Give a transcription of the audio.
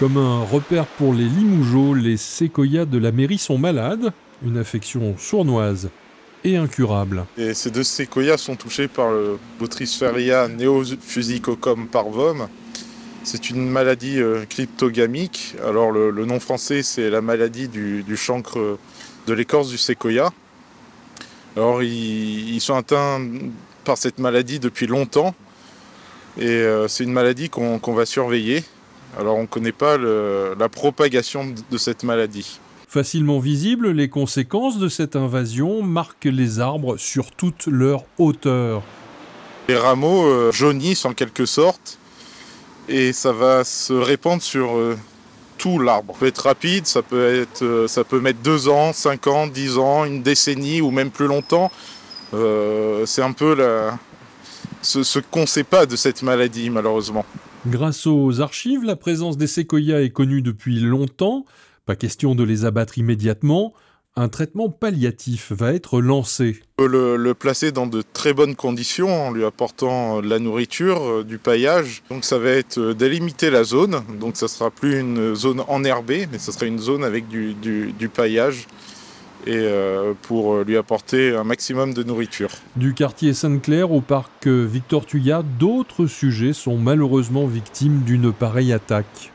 Comme un repère pour les limougeaux, les séquoias de la mairie sont malades, une affection sournoise et incurable. Et ces deux séquoias sont touchés par le Botryspharia neophusicocum parvum. C'est une maladie cryptogamique. Alors le nom français, c'est la maladie du chancre de l'écorce du séquoia. Alors ils sont atteints par cette maladie depuis longtemps et c'est une maladie qu'on va surveiller. Alors on ne connaît pas la propagation de cette maladie. Facilement visibles, les conséquences de cette invasion marquent les arbres sur toute leur hauteur. Les rameaux jaunissent en quelque sorte et ça va se répandre sur tout l'arbre. Ça peut être rapide, ça peut mettre 2 ans, 5 ans, 10 ans, une décennie ou même plus longtemps. C'est un peu ce qu'on ne sait pas de cette maladie malheureusement. Grâce aux archives, la présence des séquoias est connue depuis longtemps. Pas question de les abattre immédiatement. Un traitement palliatif va être lancé. On peut le placer dans de très bonnes conditions en lui apportant de la nourriture, du paillage. Donc ça va être délimiter la zone. Donc ça sera plus une zone enherbée, mais ça sera une zone avec du paillage et pour lui apporter un maximum de nourriture. Du quartier Sainte-Claire au parc Victor Tuyat, d'autres sujets sont malheureusement victimes d'une pareille attaque.